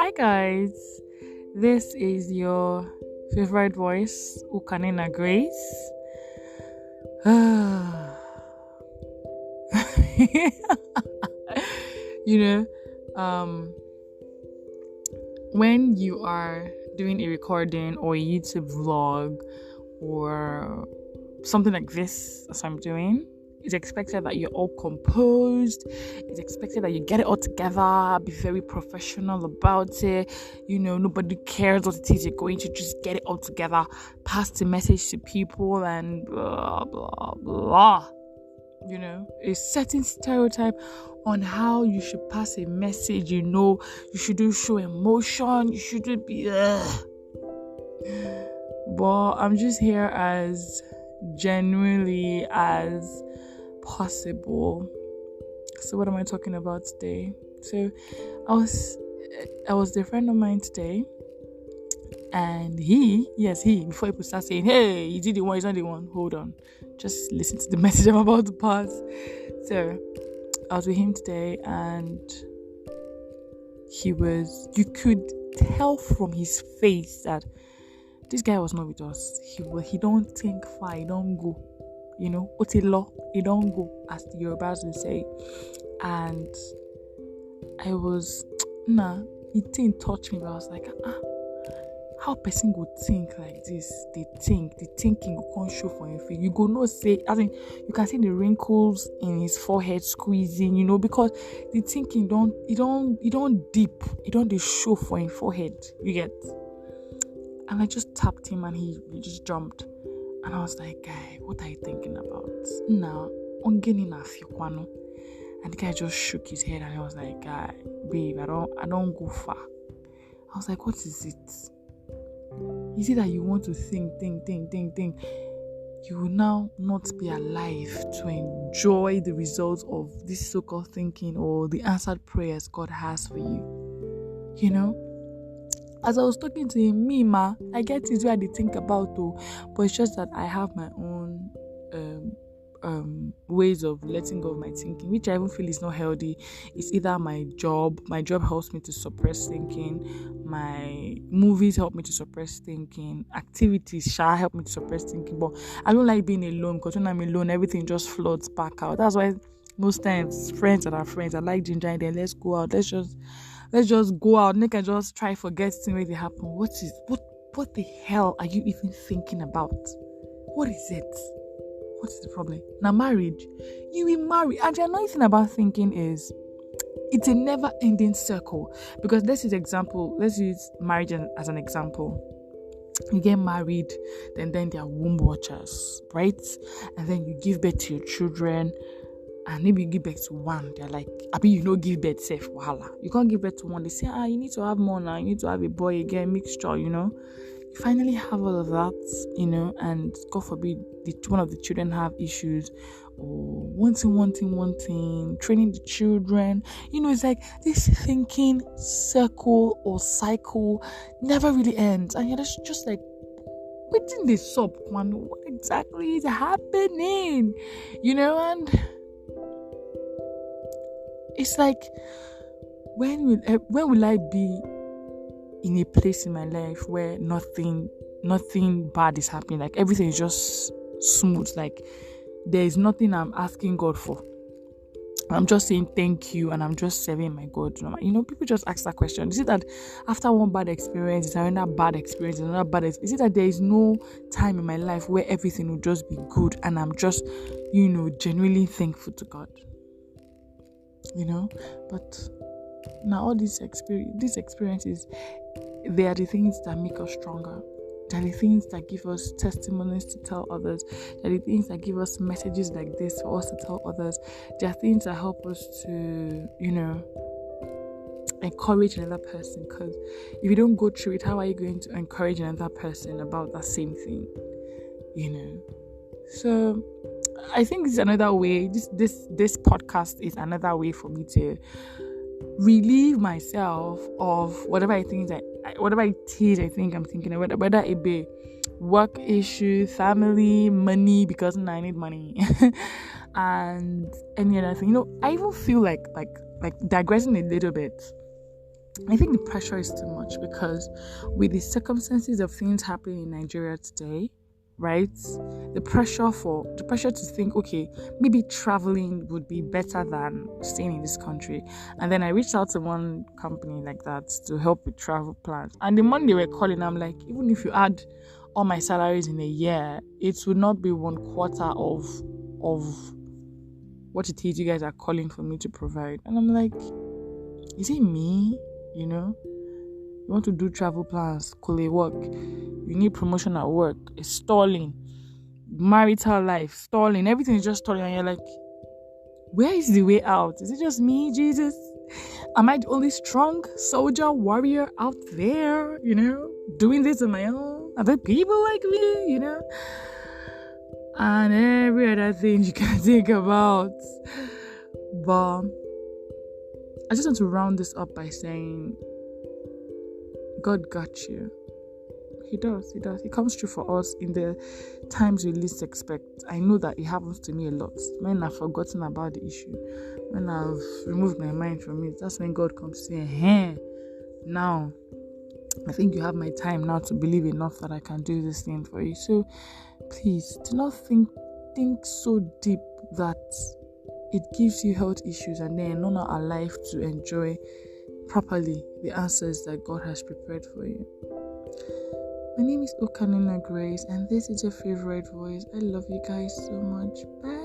Hi guys, this is your favorite voice, Ukanina Grace. you know, when you are doing a recording or a YouTube vlog or something like this, as I'm doing, it's expected that you're all composed. It's expected that you get it all together, be very professional about it. Nobody cares what it is. You're going to just get it all together, pass the message to people, and blah, blah, blah. A certain stereotype on how you should pass a message. You shouldn't show emotion. You shouldn't be... But I'm just here as genuinely as possible. So what am I talking about today? So I was with a friend of mine today, and he, before people start saying, hey, he did the one, he's not the one, hold on, just listen to the message I'm about to pass. So I was with him today, and you could tell from his face that this guy was not with us. He don't think far, he don't go. Otilo, he don't go, as the Yorubas will say. And I was, it didn't touch me, but I was like, how person go think like this? The thinking go come show for him face. You go no say, you can see the wrinkles in his forehead squeezing, because the thinking don't deep, it don't they show for his forehead. You get? And I just tapped him, and he just jumped. And I was like, guy, what are you thinking about? Now, on getting a fiukwano. And the guy just shook his head, and I was like, guy, babe, I don't go far. I was like, what is it? Is it that you want to think? You will now not be alive to enjoy the results of this so-called thinking or the answered prayers God has for you. As I was talking to him, I get it where they think about though, but it's just that I have my own ways of letting go of my thinking, which I even feel is not healthy. It's either my job helps me to suppress thinking, my movies help me to suppress thinking, activities help me to suppress thinking, but I don't like being alone, because when I'm alone, everything just floods back out. That's why most times friends that are friends, I like gingering them, let's go out, let's just go out. Nick can just try forget things when they happen. What the hell are you even thinking about? What is it? What is the problem? Now marriage, you will marry. And the annoying thing about thinking is it's a never-ending circle. Because let's use marriage as an example. You get married, then they are womb watchers, right? And then you give birth to your children. And maybe you give birth to one, they're like, give birth safe, wahala. You can't give birth to one. They say, you need to have more now. You need to have a boy again, mixture, You finally have all of that, and God forbid one of the children have issues or wanting, training the children. It's like this thinking circle or cycle never really ends. And you're just like, waiting this up, man. What exactly is happening? And it's like, when will I be in a place in my life where nothing bad is happening? Like everything is just smooth. Like there is nothing I'm asking God for. I'm just saying thank you, and I'm just serving my God. People just ask that question. Is it that after one bad experience, it's another bad experience, another bad experience? Is it that there is no time in my life where everything will just be good, and I'm just, genuinely thankful to God? But now all these experiences, they are the things that make us stronger. They are the things that give us testimonies to tell others. They are the things that give us messages like this for us to tell others. They are things that help us to, encourage another person. Because if you don't go through it, how are you going to encourage another person about that same thing? So I think this is another way. This podcast is another way for me to relieve myself of whatever it is I think I'm thinking about, whether it be work issue, family, money, because I need money, and any other thing. I even feel like digressing a little bit. I think the pressure is too much because with the circumstances of things happening in Nigeria today, right? The pressure to think, okay, maybe traveling would be better than staying in this country. And then I reached out to one company like that to help with travel plans. And the money they were calling, I'm like, even if you add all my salaries in a year, it would not be 1/4 of what it is you guys are calling for me to provide. And I'm like, is it me? You know? You want to do travel plans, could work? You need promotion at work. It's stalling. Marital life, stalling. Everything is just stalling. And you're like, where is the way out? Is it just me, Jesus? Am I the only strong soldier, warrior out there, doing this on my own? Are there people like me, And every other thing you can think about. But I just want to round this up by saying, God got you. He does. He comes through for us in the times we least expect. I know that it happens to me a lot. When I've forgotten about the issue, when I've removed my mind from it, that's when God comes to say, hey, now, I think you have my time now to believe enough that I can do this thing for you. So, please, do not think so deep that it gives you health issues and then you're not alive to enjoy properly the answers that God has prepared for you. My name is Okanina Grace, and this is your favorite voice. I love you guys so much. Bye.